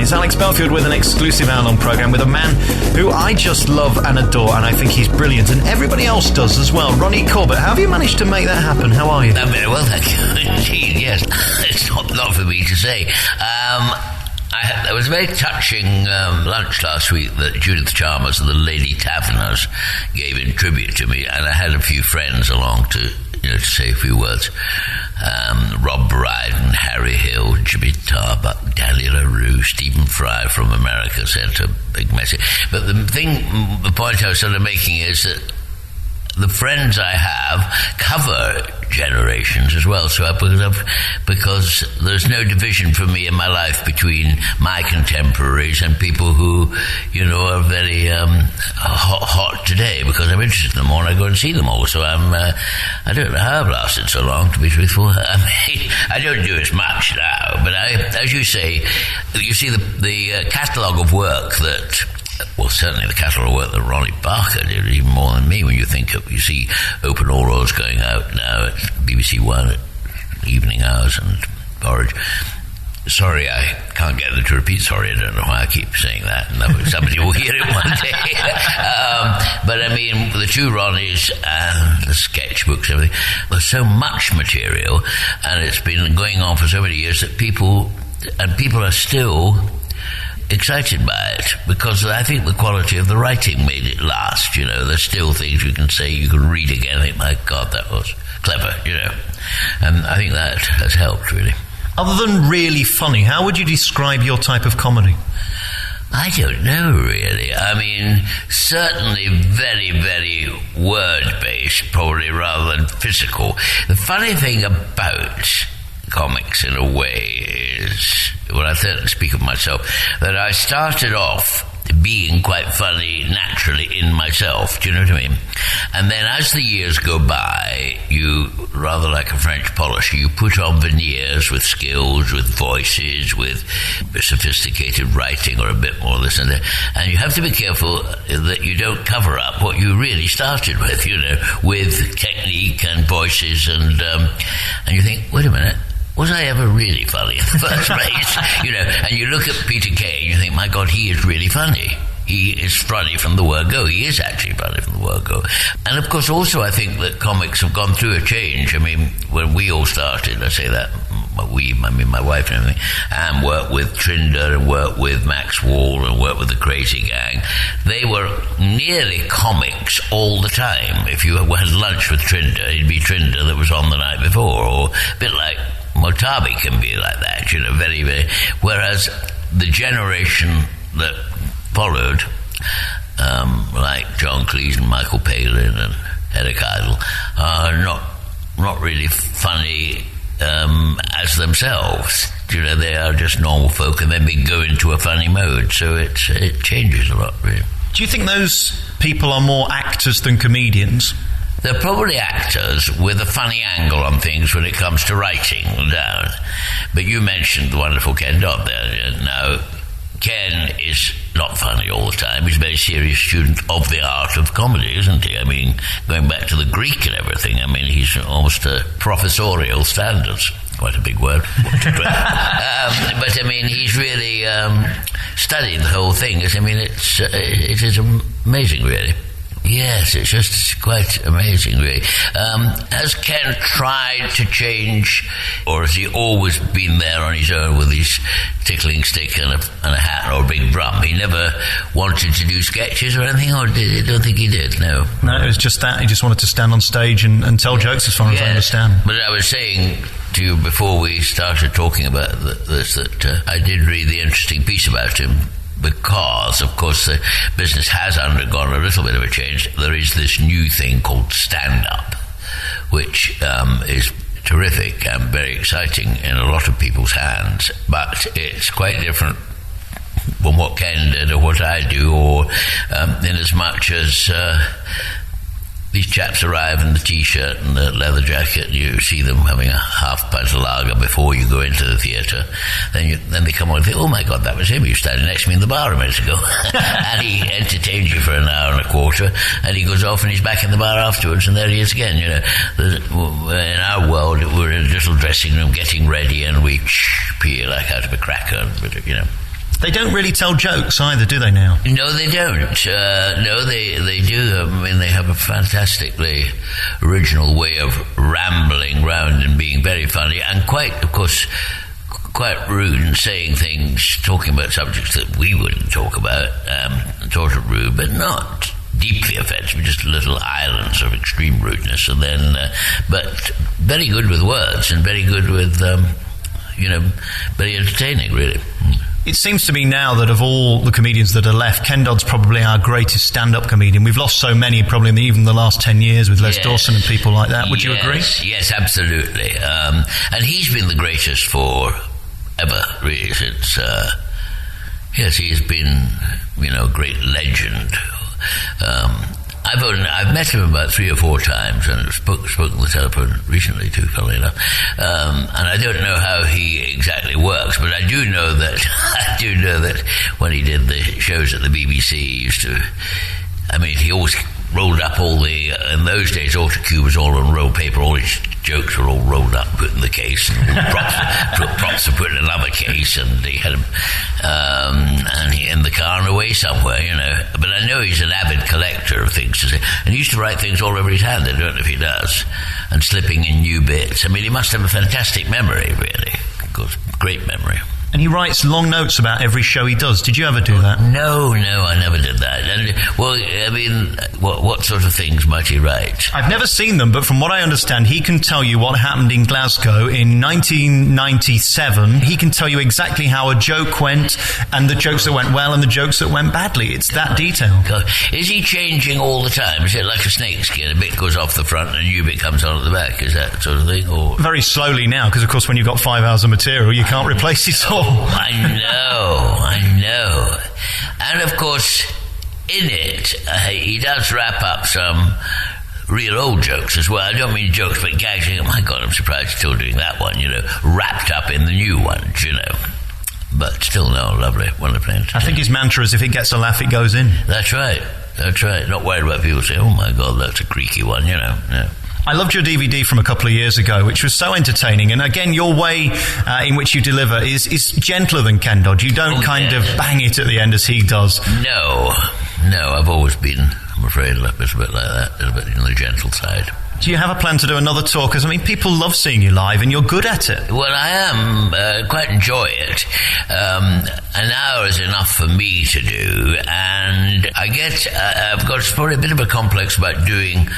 It's Alex Belfield with an exclusive hour-long programme with a man who I just love and adore, and I think he's brilliant, and everybody else does as well. Ronnie Corbett, how have you managed to make that happen? How are you? Very well, thank you. Indeed, yes. It's not for me to say. There was a very touching lunch last week that Judith Chalmers and the Lady Taverners gave in tribute to me, and I had a few friends along to say a few words. Rob Brydon, Harry Hill, Jimmy Tarbuck, Danny LaRue, Stephen Fry from America sent a big message. But the point I was sort of making is that the friends I have cover generations as well, because there's no division for me in my life between my contemporaries and people who, are very hot today, because I'm interested in them all and I go and see them all. So I don't know how I've lasted so long, to be truthful. I mean, I don't do as much now, but as you say, you see the catalogue of work that, well, certainly the catalogue of work that Ronnie Barker did, even more than me, when you see Open All Roads going out now at BBC One at evening hours and Porridge. Sorry, I can't get them to repeat. Sorry, I don't know why I keep saying that. And somebody will hear it one day. But I mean, the Two Ronnies and the sketchbooks, everything, there's so much material, and it's been going on for so many years that people are still excited by it, because I think the quality of the writing made it last. There's still things you can say, you can read again and think, my God, that was clever, and I think that has helped, really. Other than really funny, how would you describe your type of comedy? I don't know, really. I mean, certainly very, very word-based, probably, rather than physical. The funny thing about comics, in a way, is, well, I certainly speak of myself, that I started off being quite funny naturally in myself, do you know what I mean? And then as the years go by, you, rather like a French polisher, you put on veneers with skills, with voices, with sophisticated writing, or a bit more this and that, and you have to be careful that you don't cover up what you really started with, with technique and voices, and you think, wait a minute, was I ever really funny in the first place? And you look at Peter Kay and you think, my God, he is really funny. He is funny from the word go. He is actually funny from the word go. And of course, also, I think that comics have gone through a change. I mean, when we all started, I say that, my wife and everything, and worked with Trinder and worked with Max Wall and worked with the Crazy Gang, they were nearly comics all the time. If you had lunch with Trinder, it'd be Trinder that was on the night before, or a bit like Motabi can be like that, very, very. Whereas the generation that followed, like John Cleese and Michael Palin and Eric Idle, are not really funny as themselves. They are just normal folk, and then they go into a funny mode. So it changes a lot, really. Do you think those people are more actors than comedians? They're probably actors with a funny angle on things when it comes to writing down. But you mentioned the wonderful Ken Dodd there. Now, Ken is not funny all the time. He's a very serious student of the art of comedy, isn't he? I mean, going back to the Greek and everything, I mean, he's almost professorial standards. Quite a big word. But I mean, he's really studied the whole thing. I mean, it is amazing, really. Yes, it's just quite amazing, really. Has Ken tried to change, or has he always been there on his own with his tickling stick and a hat or a big drum? He never wanted to do sketches or anything, or I don't think he did, no. No, it was just that. He just wanted to stand on stage and tell jokes, as far as I understand. But I was saying to you before we started talking about this that I did read the interesting piece about him, because, of course, the business has undergone a little bit of a change. There is this new thing called stand-up, which is terrific and very exciting in a lot of people's hands, but it's quite different from what Ken did or what I do, or in as much as these chaps arrive in the T-shirt and the leather jacket, and you see them having a half pint of lager before you go into the theatre. Then they come on and think, oh my God, that was him. He was standing next to me in the bar a minute ago. And he entertains you for an hour and a quarter, and he goes off and he's back in the bar afterwards, and there he is again. In our world, we're in a little dressing room getting ready, and we pee like out of a cracker, They don't really tell jokes either, do they now? No, they don't. No, they do. I mean, they have a fantastically original way of rambling round and being very funny and quite rude and saying things, talking about subjects that we wouldn't talk about, sort of rude, but not deeply offensive, just little islands of extreme rudeness, and then, but very good with words and very good with, very entertaining, really. It seems to me now that of all the comedians that are left, Ken Dodd's probably our greatest stand-up comedian. We've lost so many, probably in even the last 10 years with Les Dawson and people like that. Would you agree? Yes, absolutely. And he's been the greatest for ever, really, since... yes, he has been, a great legend. I've met him about 3 or 4 times and spoken on the telephone recently too, funnily enough. And I don't know how he exactly works, but I do know that when he did the shows at the BBC, he used to. I mean, he always rolled up all the. In those days, autocue was all on rolled paper. All his jokes were all rolled up, put in the case, and props were put in another case, and he had them, and he in the car and away somewhere, But I know he's an avid collector of things to say, and he used to write things all over his hand. I don't know if he does, and slipping in new bits. I mean, he must have a fantastic memory, really. Of course, great memory. And he writes long notes about every show he does. Did you ever do that? No, I never did that. And, well, I mean, what sort of things might he write? I've never seen them, but from what I understand, he can tell you what happened in Glasgow in 1997. He can tell you exactly how a joke went, and the jokes that went well and the jokes that went badly. It's that detailed. God. Is he changing all the time? Is it like a snake skin? A bit goes off the front and a new bit comes on at the back? Is that sort of thing? Or very slowly now, because, of course, when you've got 5 hours of material, you can't replace it all. I know. And of course, in it, he does wrap up some real old jokes as well. I don't mean jokes, but gags. Oh my God, I'm surprised he's still doing that one, wrapped up in the new ones, But still, no, lovely, wonderful. I think his mantra is if it gets a laugh, it goes in. That's right. Not worried about people saying, oh my God, that's a creaky one, Yeah. I loved your DVD from a couple of years ago, which was so entertaining. And again, your way in which you deliver is gentler than Ken Dodd. You don't bang it at the end as he does. No, I've always been, I'm afraid, a bit like that, a bit on the gentle side. Do you have a plan to do another tour? Because, people love seeing you live and you're good at it. Well, I am. Quite enjoy it. An hour is enough for me to do. And I've got probably a bit of a complex about getting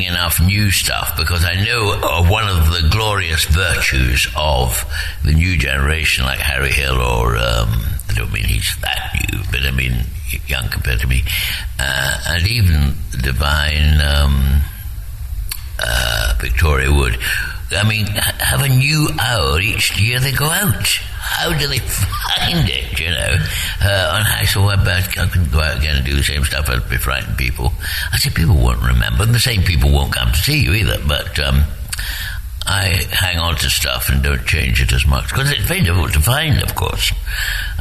enough new stuff, because I know one of the glorious virtues of the new generation, like Harry Hill, or I don't mean he's that new, but I mean young compared to me, and even Divine... Victoria Wood. Have a new hour each year they go out. How do they find it, And I said, I couldn't go out again and do the same stuff. I'd be frightening people. I said, people won't remember, and the same people won't come to see you either, but I hang on to stuff and don't change it as much, because it's very difficult to find, of course.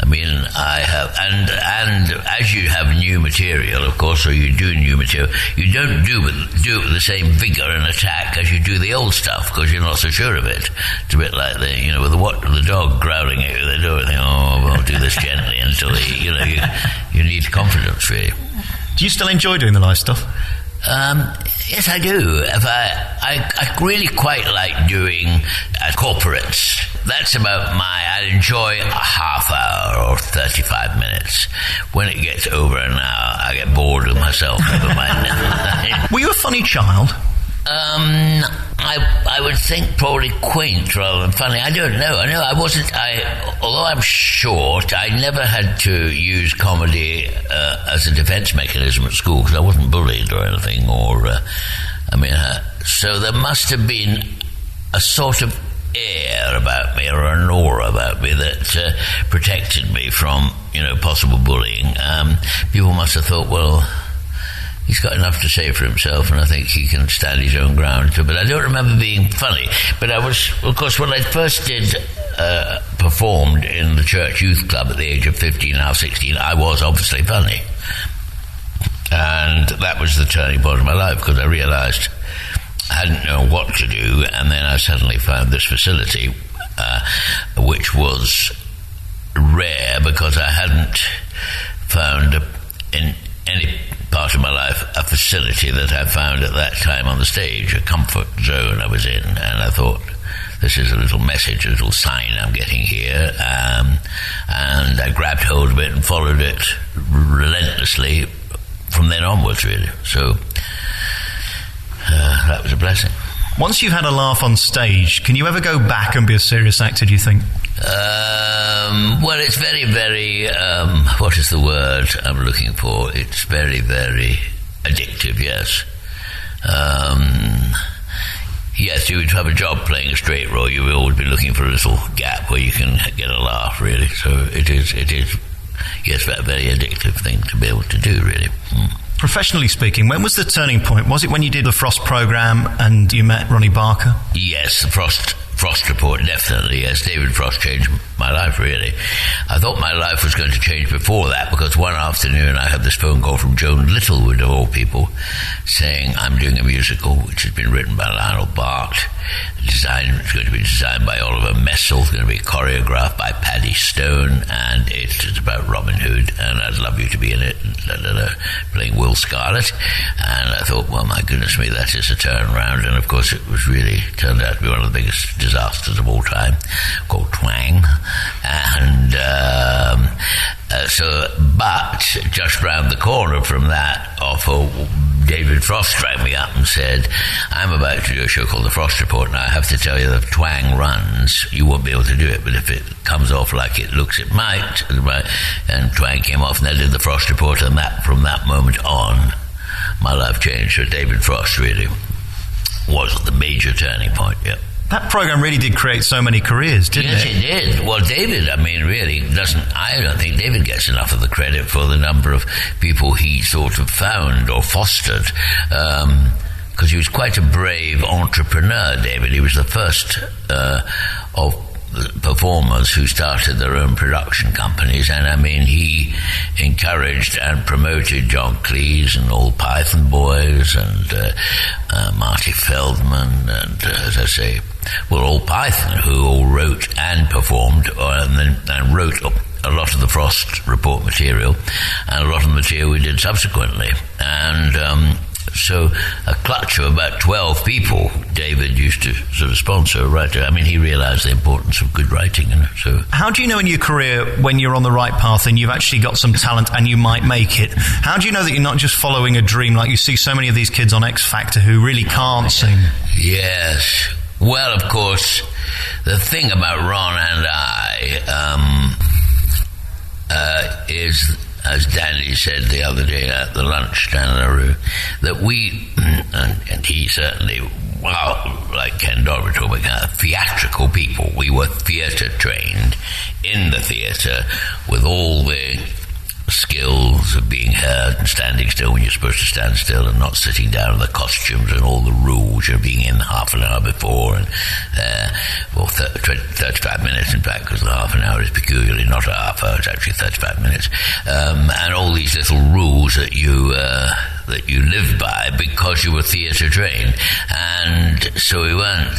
I have, and as you have new material, of course, or you do new material, you don't do it with the same vigor and attack as you do the old stuff, because you're not so sure of it. It's a bit like with the dog growling at you, they do everything. Oh, I'll do this gently until you need confidence, really. Do you still enjoy doing the live stuff? Yes, I do. I really quite like doing corporates. That's about I enjoy a half hour or 35 minutes. When it gets over an hour, I get bored of myself. Never mind. Were you a funny child? I would think probably quaint rather than funny. I don't know. I know I wasn't. Although I'm short, I never had to use comedy as a defense mechanism at school, because I wasn't bullied or anything. So there must have been a sort of air about me, or an aura about me, that protected me from possible bullying. People must have thought, well, he's got enough to say for himself, and I think he can stand his own ground. But I don't remember being funny. But I was, of course, when I first performed in the church youth club at the age of 15, now 16, I was obviously funny. And that was the turning point of my life, because I realised I hadn't known what to do, and then I suddenly found this facility, which was rare because I hadn't found in any part of my life a facility that I found at that time on the stage, a comfort zone I was in, and I thought, this is a little message, a little sign I'm getting here, and I grabbed hold of it and followed it relentlessly from then onwards, really. So that was a blessing. Once you've had a laugh on stage, can you ever go back and be a serious actor, do you think? Well, it's very, very, what is the word I'm looking for? It's very, very addictive, yes. Yes, you would have a job playing a straight role. You will always be looking for a little gap where you can get a laugh, really. So it is, yes, a very addictive thing to be able to do, really. Professionally speaking, when was the turning point? Was it when you did the Frost programme and you met Ronnie Barker? Yes, the Frost Report, definitely, yes. David Frost changed my life, really. I thought my life was going to change before that, because one afternoon I had this phone call from Joan Littlewood, of all people, saying, I'm doing a musical which has been written by Lionel Bart. It's going to be designed by Oliver Messel. It's going to be choreographed by Paddy Stone, and it's about Robin Hood, and I'd love you to be in it, playing Will Scarlett. And I thought, well, my goodness me, that is a turnaround. And of course it was really turned out to be one of the biggest disasters of all time, called Twang. And but just round the corner from that offer, David Frost rang me up and said, I'm about to do a show called The Frost Report, and I have to tell you that if Twang runs, you won't be able to do it, but if it comes off like it looks it might, and Twang came off, and I did The Frost Report, and from that moment on, my life changed. So David Frost really was the major turning point, yeah. That programme really did create so many careers, didn't it? Yes, it did. Well, David, I don't think David gets enough of the credit for the number of people he sort of found or fostered, because he was quite a brave entrepreneur, David. He was the first of performers who started their own production companies, and I mean, he encouraged and promoted John Cleese and all Python Boys and Marty Feldman and, as I say, well, all Python, who all wrote and performed and wrote a lot of the Frost Report material and a lot of the material we did subsequently. And so a clutch of about 12 people David used to sort of sponsor a writer. I mean, he realised the importance of good writing. So, how do you know in your career when you're on the right path and you've actually got some talent and you might make it? How do you know that you're not just following a dream like you see so many of these kids on X Factor who really can't sing? Yes. Well, of course, the thing about Ron and I is, as Danny said the other day at the lunch down in the room, that we, and he certainly, well, like Ken Dodd, we're talking about theatrical people. We were theatre trained in the theatre with all the skills of being heard and standing still when you're supposed to stand still and not sitting down, and the costumes and all the rules. You're being in half an hour before, and 35 minutes in fact, because the half an hour is peculiarly not a half hour, it's actually 35 minutes, and all these little rules that you lived by because you were theatre trained. And so we weren't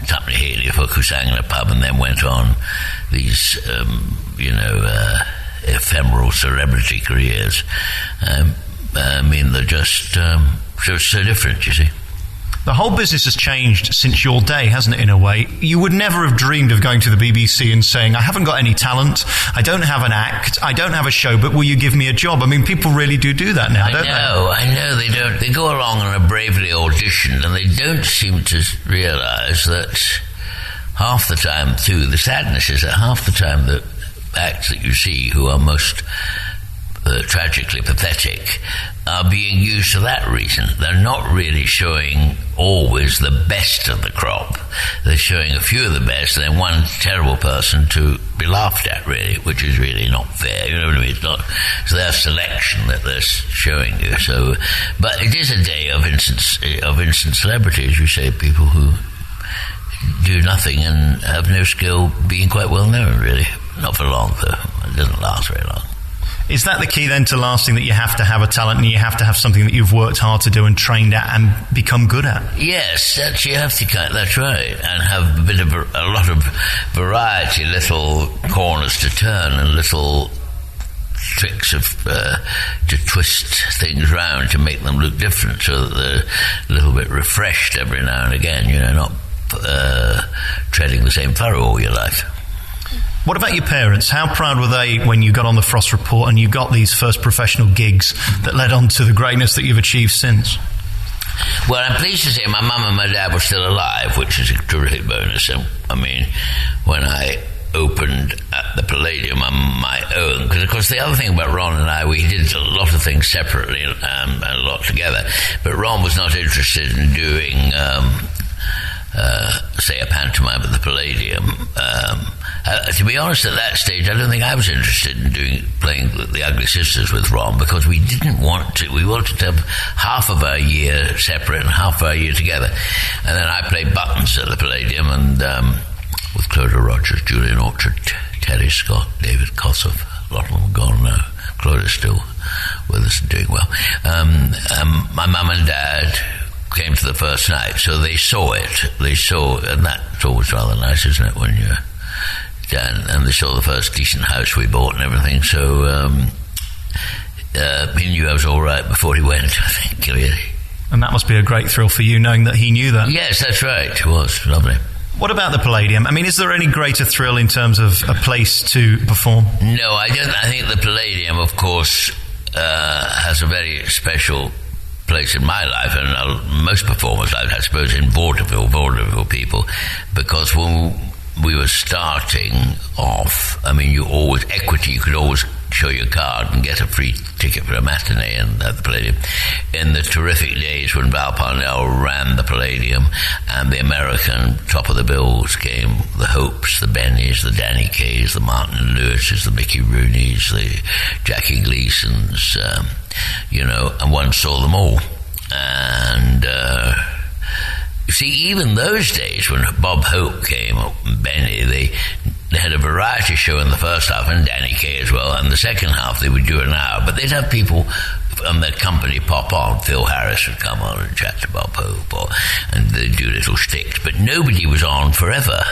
Tuppenny Haley who sang in a pub and then went on these ephemeral celebrity careers. I mean, they're just so different, you see. The whole business has changed since your day, hasn't it, in a way? You would never have dreamed of going to the BBC and saying, I haven't got any talent, I don't have an act, I don't have a show, but will you give me a job? I mean, people really do that now, don't they? I know, they don't. They go along and are bravely auditioned, and they don't seem to realise that half the time, too, the sadness is that half the time the acts that you see who are most tragically pathetic are being used for that reason. They're not really showing always the best of the crop. They're showing a few of the best and then one terrible person to be laughed at, really, which is really not fair. You know what I mean? It's their selection that they're showing you. So, but it is a day of instant celebrity, as you say, people who do nothing and have no skill being quite well known, really. Not for long, though. It doesn't last very long. Is that the key then to lasting, that you have to have a talent and you have to have something that you've worked hard to do and trained at and become good at? Yes, you have to. That's right, and have a lot of variety, little corners to turn, and little tricks to twist things round to make them look different, so that they're a little bit refreshed every now and again. Not treading the same furrow all your life. What about your parents? How proud were they when you got on the Frost Report and you got these first professional gigs that led on to the greatness that you've achieved since? Well, I'm pleased to say my mum and my dad were still alive, which is a terrific bonus. I mean, when I opened at the Palladium on my own, because of course the other thing about Ron and I, we did a lot of things separately and a lot together, but Ron was not interested in doing say a pantomime at the Palladium. To be honest, at that stage I don't think I was interested in playing the Ugly Sisters with Ron, because we didn't want to. We wanted to have half of our year separate and half our year together, and then I played Buttons at the Palladium, and with Clodagh Rogers, Julian Orchard, Terry Scott, David Kossoff. A lot of them are gone now. Clodagh still with us and doing well. My mum and dad came to the first night, so they saw it. And that's always rather nice, isn't it, when you're done? And they saw the first decent house we bought and everything, so he knew I was all right before he went, I think, really. And that must be a great thrill for you, knowing that he knew that. Yes, that's right. It was lovely. What about the Palladium? I mean, is there any greater thrill in terms of a place to perform? No, I don't. I think the Palladium, of course, has a very special place in my life, and most performers' lives, I suppose, in vaudeville people, because when we were starting off, I mean, you could always show your card and get a free ticket for a matinee at the Palladium. In the terrific days when Val Parnell ran the Palladium and the American top of the bills came, the Hopes, the Bennies, the Danny Kays, the Martin Lewises, the Mickey Rooneys, the Jackie Gleasons, and one saw them all. And you see, even those days when Bob Hope came up and Benny, they had a variety show in the first half, and Danny Kaye as well, and the second half they would do an hour, but they'd have people from their company pop on. Phil Harris would come on and chat to Bob Hope, and they'd do little shticks, but nobody was on forever,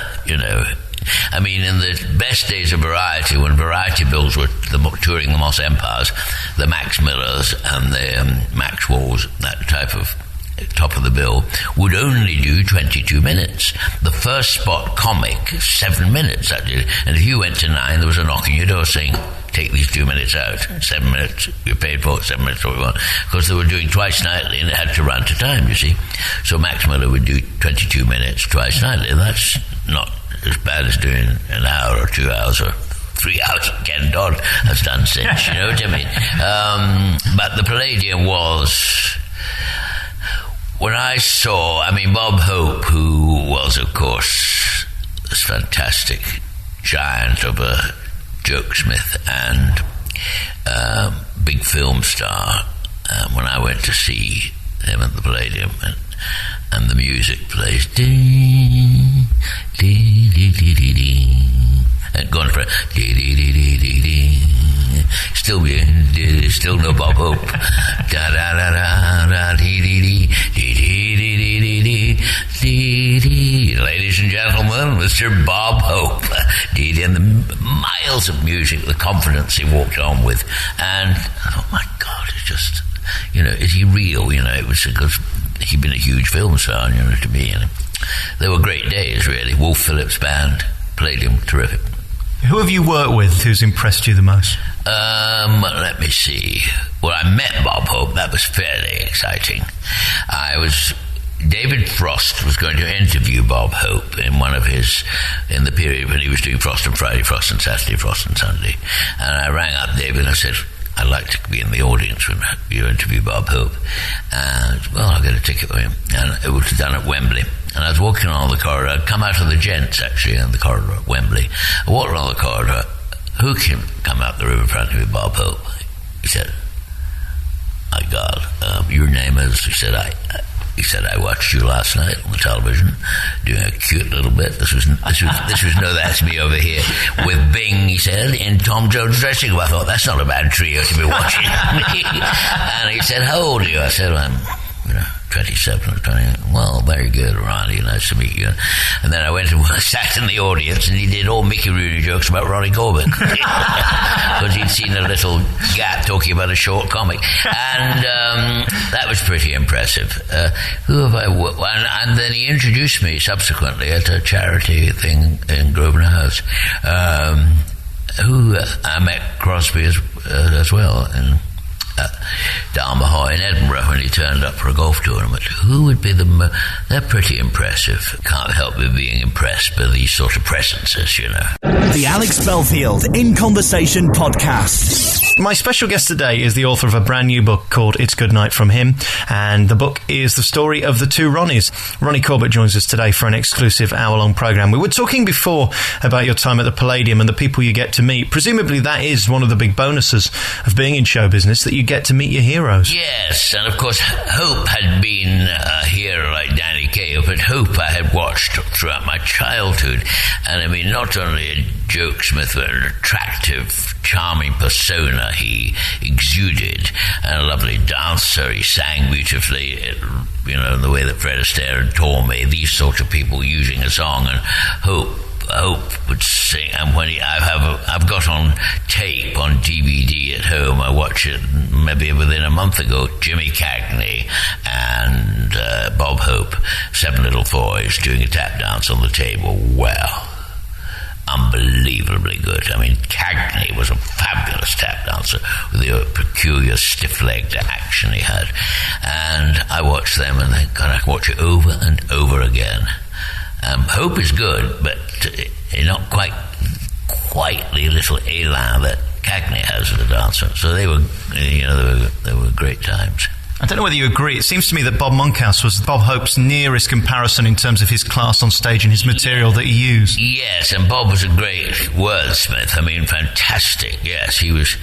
I mean, in the best days of Variety, when Variety bills were touring the Moss Empires, the Max Millers and the Max Walls, that type of top of the bill, would only do 22 minutes. The first spot comic, 7 minutes, that did. And if you went to 9, there was a knock on your door saying, take these 2 minutes out. 7 minutes, you're paid for it, 7 minutes, what we want. Because they were doing twice nightly, and it had to run to time, you see. So Max Miller would do 22 minutes twice nightly, and that's not as bad as doing an hour or 2 hours or 3 hours Ken Dodd has done since, you know what I mean? But the Palladium was... When I saw, Bob Hope, who was, of course, this fantastic giant of a jokesmith and big film star, when I went to see him at the Palladium, and the music plays, dee, dee, dee, dee, dee, dee, and going for dee, dee, dee, dee, dee, dee. Still no Bob Hope. Da da da da da dee dee dee dee dee dee dee dee dee dee. Ladies and gentlemen, Mr. Bob Hope. Dee dee, and the miles of music, the confidence he walked on with, and I thought, my God, it's just, is he real? It was because he'd been a huge film star, to me. They were great days, really. Wolf Phillips Band, Palladium, terrific. Who have you worked with who's impressed you the most? Let me see. Well, I met Bob Hope. That was fairly exciting. David Frost was going to interview Bob Hope in in the period when he was doing Frost on Friday, Frost on Saturday, Frost on Sunday. And I rang up David and I said, I'd like to be in the audience when you interview Bob Hope. And, I'll get a ticket for him. And it was done at Wembley. And I was walking along the corridor. I'd come out of the gents, actually, in the corridor at Wembley. I walked along the corridor. Who can come out the room in front of me? Bob Hope. He said, my God, your name is? He said, He said, I watched you last night on the television doing a cute little bit. This was no, that's me over here with Bing, he said, in Tom Jones' dressing room. I thought, that's not a bad trio to be watching. And he said, how old are you? I said, I'm 27 or 20. Well, very good, Ronnie. Nice to meet you. And then I went and sat in the audience, and he did all Mickey Rooney jokes about Ronnie Corbett because he'd seen a little gap talking about a short comic, and that was pretty impressive. Who have I? And then he introduced me subsequently at a charity thing in Grosvenor House. Who I met Crosby as well, and. Dalmahoy in Edinburgh when he turned up for a golf tournament. Who would be they're pretty impressive. Can't help but being impressed by these sort of presences, you know. The Alex Belfield In Conversation podcast. My special guest today is the author of a brand new book called It's Good Night from Him, and the book is the story of the two Ronnies. Ronnie Corbett joins us today for an exclusive hour-long programme. We were talking before about your time at the Palladium and the people you get to meet. Presumably that is one of the big bonuses of being in show business, that you get to meet your heroes. Yes, and of course Hope had been a hero like Danny Kaye, but Hope I had watched throughout my childhood, and I mean not only a jokesmith but an attractive, charming persona he exuded, and a lovely dancer. He sang beautifully, you know, in the way that Fred Astaire and Tormé, these sort of people using a song, and Hope would sing, and when I've got on tape on DVD at home. I watch it maybe within a month ago. Jimmy Cagney and Bob Hope, Seven Little Boys, doing a tap dance on the table. Well, unbelievably good. I mean, Cagney was a fabulous tap dancer with the peculiar stiff-legged action he had, and I watched them, and I can watch it over and over again. Hope is good, but not quite the little élan that Cagney has as a dancer. So they were great times. I don't know whether you agree. It seems to me that Bob Monkhouse was Bob Hope's nearest comparison in terms of his class on stage and his material that he used. Yes, and Bob was a great wordsmith. I mean, fantastic. Yes, he was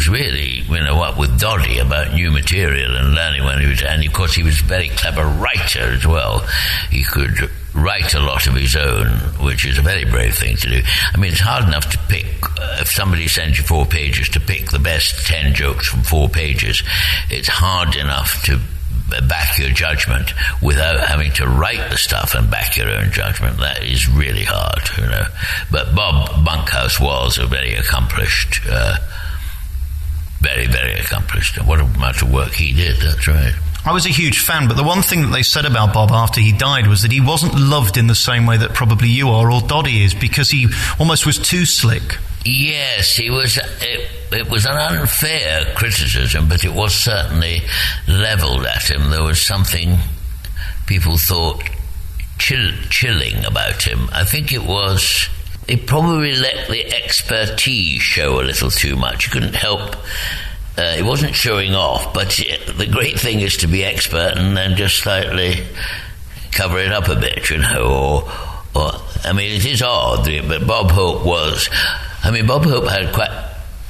really, with Doddy about new material and learning and of course he was a very clever writer as well. He could write a lot of his own, which is a very brave thing to do. I mean, it's hard enough to pick, if somebody sends you 4 pages, to pick the best 10 jokes from 4 pages. It's hard enough to back your judgment without having to write the stuff and back your own judgment. That is really hard, you know. But Bob Monkhouse was a very accomplished, very, very accomplished. What a amount of work he did, that's right. I was a huge fan, but the one thing that they said about Bob after he died was that he wasn't loved in the same way that probably you are or Doddy is, because he almost was too slick. Yes, he was. It was an unfair criticism, but it was certainly levelled at him. There was something people thought chilling about him. I think it was... He probably let the expertise show a little too much. He couldn't help... He wasn't showing off, but the great thing is to be expert and then just slightly cover it up a bit, you know. Or I mean, it is odd, but Bob Hope was... I mean, Bob Hope had quite...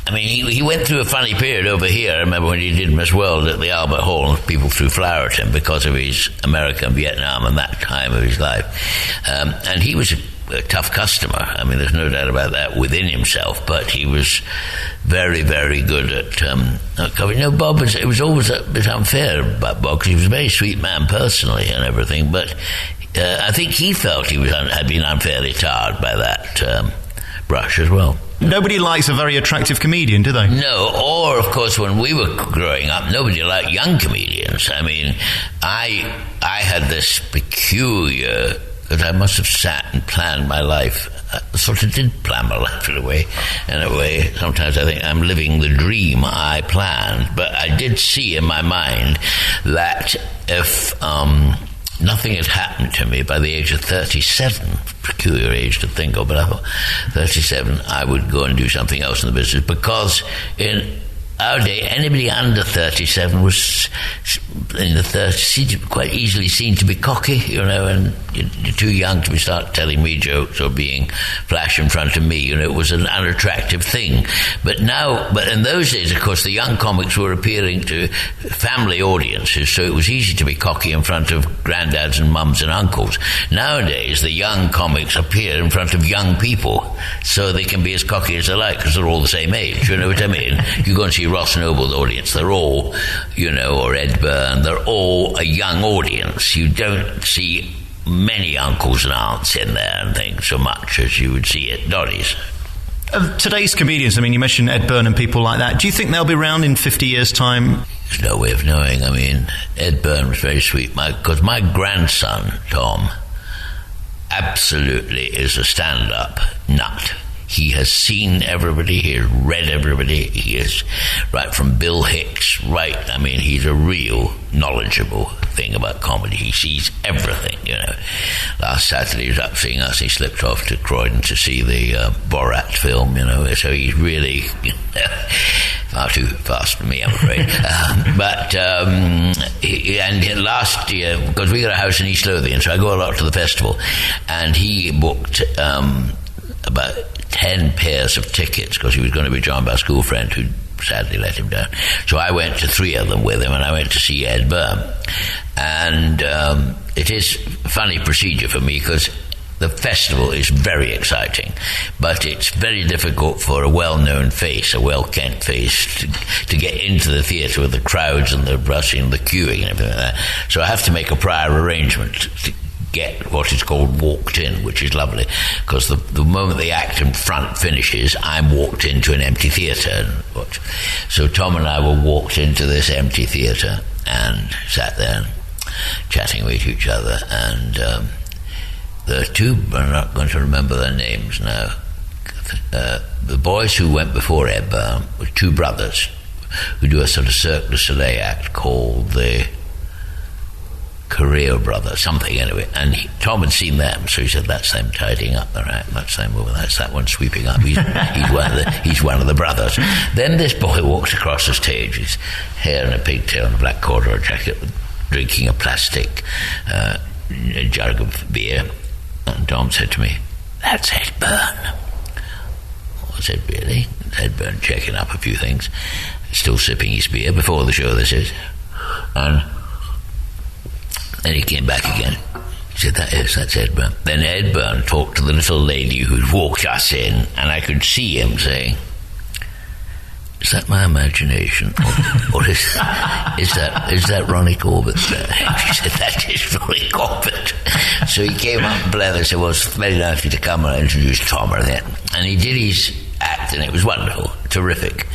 I mean, he went through a funny period over here. I remember when he did Miss World at the Albert Hall and people threw flour at him because of his America and Vietnam and that time of his life. And he was a tough customer. I mean, there's no doubt about that within himself, but he was very, very good at covering. You know, Bob it was always a bit unfair about Bob because he was a very sweet man personally and everything, but I think he felt he had been unfairly tarred by that brush as well. Nobody likes a very attractive comedian, do they? No, or of course when we were growing up, nobody liked young comedians. I mean, I had this peculiar... that I must have sat and planned my life. I sort of did plan my life in a way. Sometimes I think I'm living the dream I planned, but I did see in my mind that if nothing had happened to me by the age of 37, peculiar age to think of, but I thought 37, I would go and do something else in the business, because in our day, anybody under 37 was in the 30s, quite easily seen to be cocky, and you're too young to start telling me jokes or being flash in front of me. It was an unattractive thing. But in those days, of course, the young comics were appealing to family audiences, so it was easy to be cocky in front of granddads and mums and uncles. Nowadays, the young comics appear in front of young people, so they can be as cocky as they like, because they're all the same age, you know what I mean? You go and see Ross Noble's audience, they're all, or Ed Byrne, they're all a young audience. You don't see many uncles and aunts in there and things so much as you would see at Doddie's. Today's comedians, you mentioned Ed Byrne and people like that. Do you think they'll be around in 50 years' time? There's no way of knowing. Ed Byrne was very sweet, because my grandson, Tom, absolutely is a stand-up nut. He has seen everybody, he has read everybody, he is, right from Bill Hicks, he's a real knowledgeable thing about comedy. He sees everything, Last Saturday he was up seeing us, he slipped off to Croydon to see the Borat film, so he's really, far too fast for me, I'm afraid. And last year, because we got a house in East Lothian, so I go a lot to the festival, and he booked about 10 pairs of tickets because he was going to be joined by a school friend who sadly let him down. So I went to 3 of them with him, and I went to see Ed Byrne. And it is a funny procedure for me because the festival is very exciting, but it's very difficult for a well-known face, a well-kent face, to get into the theatre with the crowds and the rushing, the queuing and everything like that. So I have to make a prior arrangement to get what is called walked in, which is lovely, because the moment the act in front finishes, I'm walked into an empty theatre. So Tom and I were walked into this empty theatre and sat there chatting with each other, and the two, I'm not going to remember their names now, the boys who went before Ed Byrne were 2 brothers who do a sort of Cirque du Soleil act called the Carreo Brother, something anyway, and Tom had seen them, so he said, that's them tidying up their act, that's them, well, that's that one sweeping up, he's one of the brothers. Then this boy walks across the stage, his hair in a pigtail and a black corduroy jacket, drinking a plastic jug of beer, and Tom said to me, that's Ed Byrne. I said, really? Ed Byrne checking up a few things, still sipping his beer before the show, this is, and then he came back again. He said, that's Ed Byrne. Then Ed Byrne talked to the little lady who'd walked us in, and I could see him saying, is that my imagination? Or is that Ronnie Corbett? She said, that is Ronnie Corbett. So he came up and played and said, well, it's very nice of you to come, and I introduced Tom and then. And he did his act, and it was wonderful, terrific.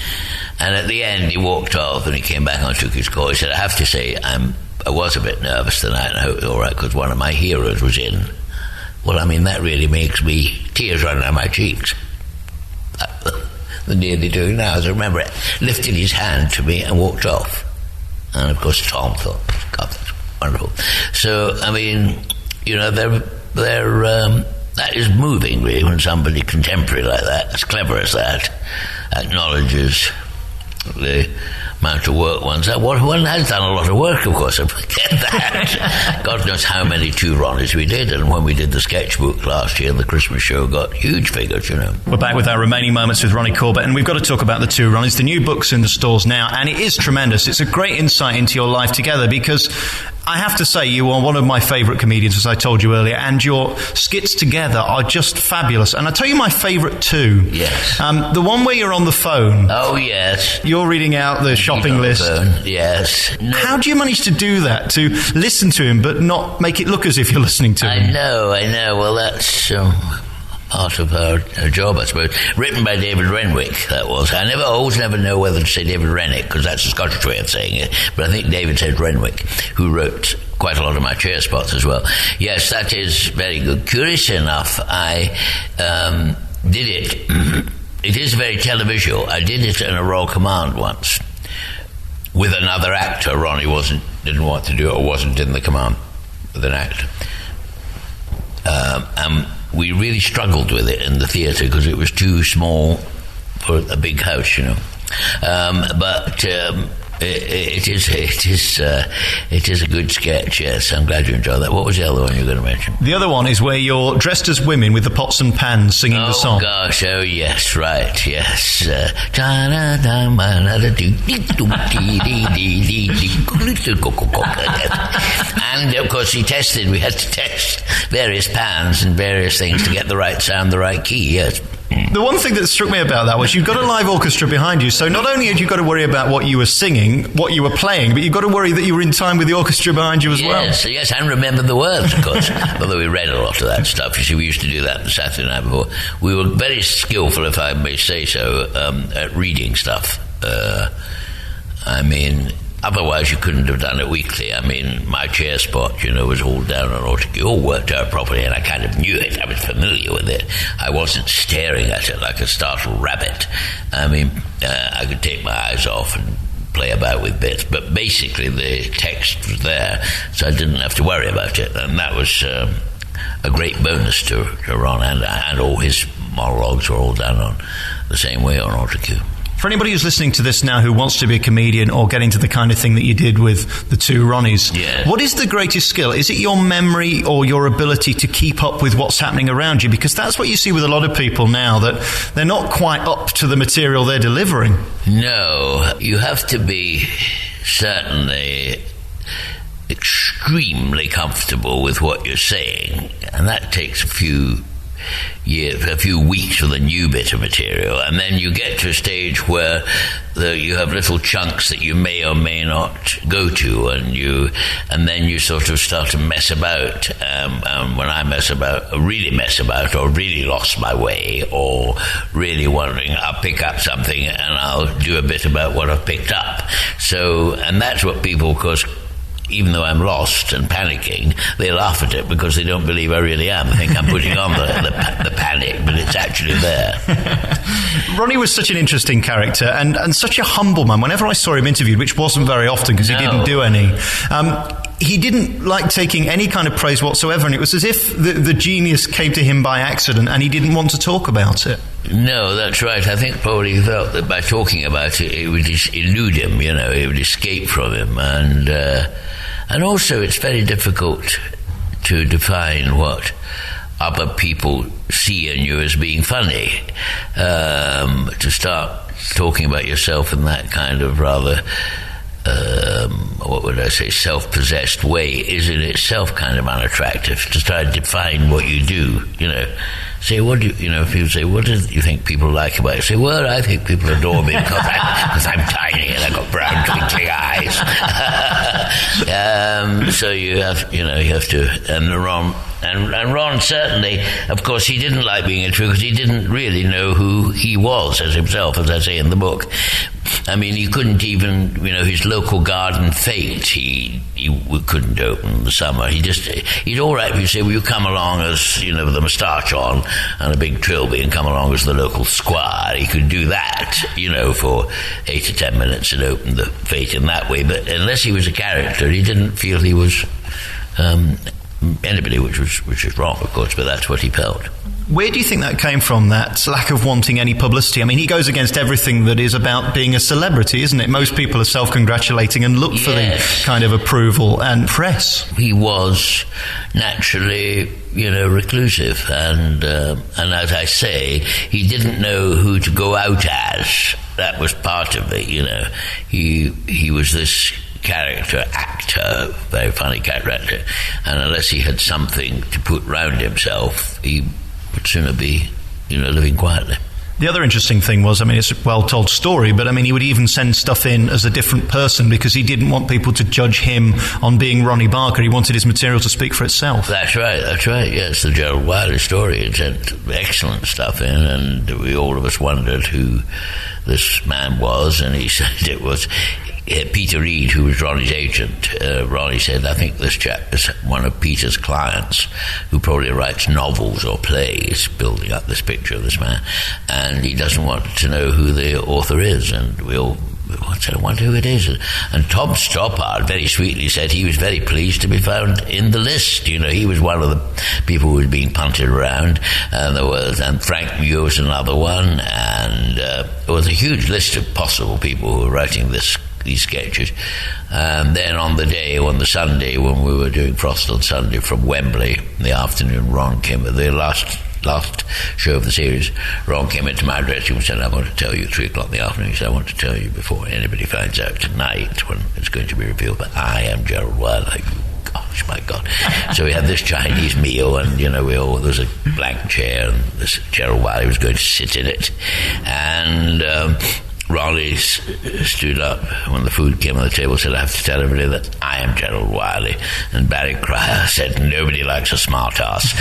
And at the end, he walked off, and he came back and took his call. He said, I have to say, I was a bit nervous tonight, and I hope it was all right, because one of my heroes was in. Well, that really makes me tears running down my cheeks. They're nearly doing now. As I remember it, lifted his hand to me and walked off. And of course, Tom thought, God, that's wonderful. So, that is moving, really, when somebody contemporary like that, as clever as that, acknowledges the amount of work one's done. One has done a lot of work, of course, I forget that. God knows how many Two Ronnies we did, and when we did the sketchbook last year, the Christmas show got huge figures, We're back with our remaining moments with Ronnie Corbett, and we've got to talk about the Two Ronnies. The new book's in the stores now, and it is tremendous. It's a great insight into your life together, because I have to say you are one of my favourite comedians, as I told you earlier, and your skits together are just fabulous. And I'll tell you my favourite two. Yes. The one where you're on the phone. Oh, yes. You're reading out the shopping list. Yes. No. How do you manage to do that, to listen to him but not make it look as if you're listening to him? I know. Well, that's part of our job, I suppose. Written by David Renwick, that was. I always never know whether to say David Renwick, because that's a Scottish way of saying it, but I think David said Renwick, who wrote quite a lot of my chair spots as well. Yes, that is very good. Curious enough, I did it. It is very televisual. I did it in a Royal Command once with another actor. Ronnie didn't want to do it, or wasn't in the command with an actor. We really struggled with it in the theatre because it was too small for a big house, you know. But it is a good sketch. Yes, I'm glad you enjoyed that. What was the other one you were going to mention? The other one is where you're dressed as women with the pots and pans singing the song. Oh gosh, oh yes, right, yes. And of course we had to test various pans and various things to get the right sound, the right key, yes. The one thing that struck me about that was you've got a live orchestra behind you, so not only had you got to worry about what you were singing, what you were playing, but you've got to worry that you were in time with the orchestra behind you as well. Yes, and remember the words, of course. Although we read a lot of that stuff. You see, we used to do that the Saturday night before. We were very skillful, if I may say so, at reading stuff. Otherwise you couldn't have done it weekly. I mean, my chair spot, you know, was all down on autocue, all worked out properly, and I kind of knew it. I was familiar with it. I wasn't staring at it like a startled rabbit. I mean, I could take my eyes off and play about with bits, but basically the text was there, so I didn't have to worry about it, and that was a great bonus to Ron, and all his monologues were all done on the same way on autocue. For anybody who's listening to this now who wants to be a comedian or get into the kind of thing that you did with the Two Ronnies, what is the greatest skill? Is it your memory or your ability to keep up with what's happening around you? Because that's what you see with a lot of people now, that they're not quite up to the material they're delivering. No, you have to be certainly extremely comfortable with what you're saying, and that takes a few weeks with a new bit of material, and then you get to a stage where you have little chunks that you may or may not go to, and then you sort of start to mess about. When I really mess about, or really lost my way, or really wondering, I'll pick up something and I'll do a bit about what I've picked up. So, and that's what people, of course, even though I'm lost and panicking, they laugh at it because they don't believe I really am. They think I'm putting on the panic, but it's actually there. Ronnie was such an interesting character and such a humble man. Whenever I saw him interviewed, which wasn't very often because he didn't do any, he didn't like taking any kind of praise whatsoever, and it was as if the genius came to him by accident and he didn't want to talk about it. No, that's right. I think probably he felt that by talking about it, it would elude him, you know, it would escape from him. And also it's very difficult to define what other people see in you as being funny. To start talking about yourself in that kind of rather, what would I say, self-possessed way is in itself kind of unattractive. To try to define what you do, you know. Say, what do you know, if people say, what do you think people like about you? Say, well, I think people adore me because I'm tiny and I've got brown twinkling eyes. So you have to, and Ron certainly, of course, he didn't like being interviewed because he didn't really know who he was as himself, as I say in the book. I mean, he couldn't even, you know, his local garden fete, he couldn't open in the summer. He's all right if you say, will you come along as, you know, with a moustache on and a big trilby and come along as the local squire. He could do that, you know, for 8 or 10 minutes and open the fete in that way. But unless he was a character, he didn't feel he was anybody, which is wrong, of course, but that's what he felt. Where do you think that came from, that lack of wanting any publicity? I mean, he goes against everything that is about being a celebrity, isn't it? Most people are self-congratulating and look for the kind of approval and press. He was naturally, you know, reclusive, and as I say, he didn't know who to go out as. That was part of it, you know. He was this actor, very funny character actor, and unless he had something to put round himself, he would sooner be, you know, living quietly. The other interesting thing was, I mean, it's a well-told story, but I mean, he would even send stuff in as a different person because he didn't want people to judge him on being Ronnie Barker. He wanted his material to speak for itself. That's right, yes, the Gerald Wiley story. It sent excellent stuff in, and all of us wondered who this man was, and he said it was Peter Reed, who was Ronnie's agent. Ronnie said, I think this chap is one of Peter's clients who probably writes novels or plays building up this picture of this man, and he doesn't want to know who the author is. And we all I wonder who it is. And Tom Stoppard very sweetly said he was very pleased to be found in the list. He was one of the people who was being punted around, and Frank Muir was another one, and there was a huge list of possible people who were writing these sketches. And then on the Sunday when we were doing Frost on Sunday from Wembley in the afternoon, Ron came at the last show of the series. Ron came into my dressing room and said, I want to tell you at 3 o'clock in the afternoon. He said, I want to tell you before anybody finds out tonight when it's going to be revealed that I am Gerald Wiley. Gosh, my God. So we had this Chinese meal, and there was a blank chair, and this Gerald Wiley was going to sit in it, and Ronnie stood up when the food came on the table, said, I have to tell everybody that I am Gerald Wiley. And Barry Cryer said, nobody likes a smart ass.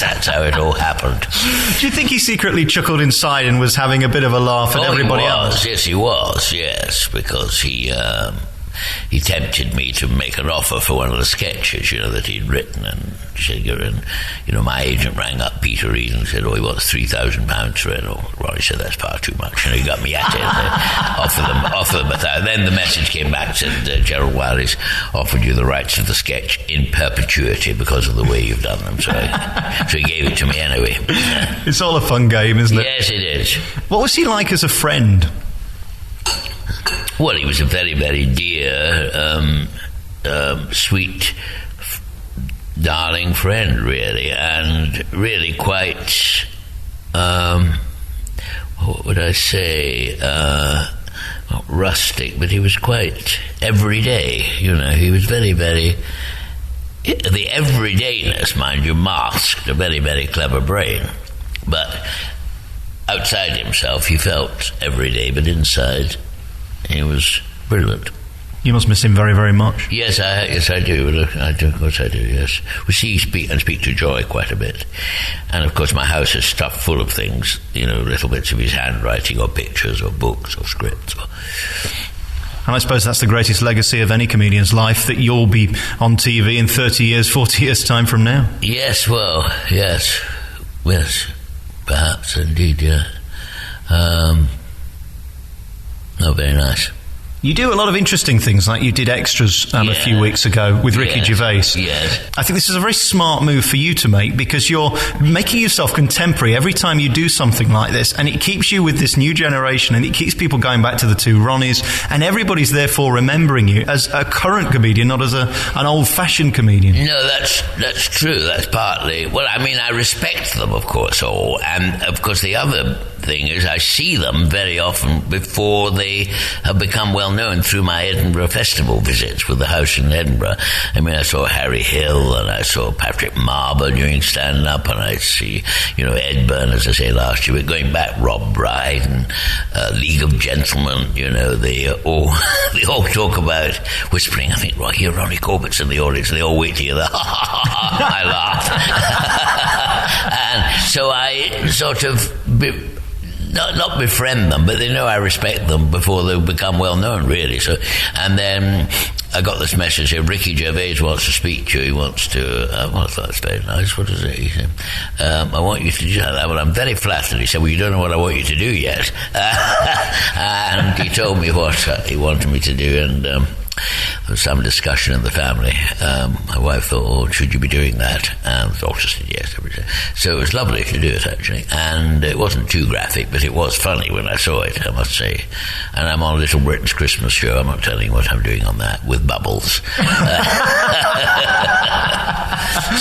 That's how it all happened. Do you think he secretly chuckled inside and was having a bit of a laugh at everybody else? Yes, he was, yes, because he tempted me to make an offer for one of the sketches, that he'd written, and my agent rang up Peter Reid and said, he wants £3,000 for it. Ronnie said, that's far too much. He got me at it. Offer them $1,000. Then the message came back, said, Gerald Wiley's offered you the rights of the sketch in perpetuity because of the way you've done them. So he gave it to me anyway. It's all a fun game, isn't it? Yes, it is. What was he like as a friend? Well, he was a very, very dear, sweet, darling friend, really, and really quite, what would I say, not rustic, but he was quite everyday, he was very, very, the everydayness, mind you, masked a very, very clever brain, but outside himself he felt everyday, but inside he was brilliant. You must miss him very, very much. Yes, I do. Of course I do, yes. We speak to Joy quite a bit. And of course my house is stuffed full of things, little bits of his handwriting or pictures or books or scripts. And I suppose that's the greatest legacy of any comedian's life, that you'll be on TV in 30 years, 40 years' time from now. Yes, well, yes, perhaps indeed, yeah. Very nice. You do a lot of interesting things, like you did extras a few weeks ago with Ricky Gervais. Yes. I think this is a very smart move for you to make, because you're making yourself contemporary every time you do something like this, and it keeps you with this new generation, and it keeps people going back to the Two Ronnies, and everybody's therefore remembering you as a current comedian, not as an old-fashioned comedian. No, that's true. That's partly... Well, I mean, I respect them, of course, all, and of course the other thing is I see them very often before they have become well known through my Edinburgh Festival visits with the house in Edinburgh. I mean, I saw Harry Hill, and I saw Patrick Marber doing stand-up, and I see, Ed Byrne, as I say, last year. We're going back, Rob Bride and League of Gentlemen, they all talk about whispering. I think, right here, Ronnie Corbett's in the audience, and they all wait to hear the I laugh. And so I sort of... Not befriend them, but they know I respect them before they become well known, really. So, and then I got this message here: Ricky Gervais wants to speak to you. He wants to. Well, I thought that's very nice. What is it? He said, I want you to do that. Well, I'm very flattered. He said, well, you don't know what I want you to do yet. And he told me what he wanted me to do, and there was some discussion in the family. My wife thought, should you be doing that? And the doctor said yes. So it was lovely to do it, actually. And it wasn't too graphic, but it was funny when I saw it, I must say. And I'm on Little Britain's Christmas show. I'm not telling you what I'm doing on that, with bubbles.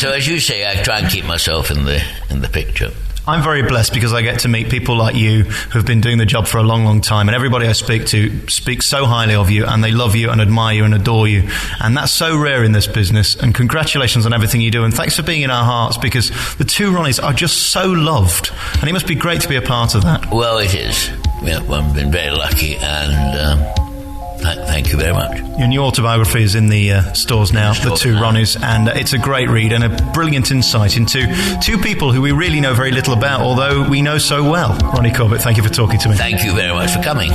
So as you say, I try and keep myself in the picture. I'm very blessed because I get to meet people like you who've been doing the job for a long, long time, and everybody I speak to speaks so highly of you, and they love you and admire you and adore you, and that's so rare in this business. And congratulations on everything you do, and thanks for being in our hearts, because the Two Ronnies are just so loved, and it must be great to be a part of that. Well, it is. Yeah, well, I've been very lucky, and thank you very much. Your new autobiography is in the stores now, The Two Ronnies, and it's a great read and a brilliant insight into two people who we really know very little about, although we know so well. Ronnie Corbett, thank you for talking to me. Thank you very much for coming.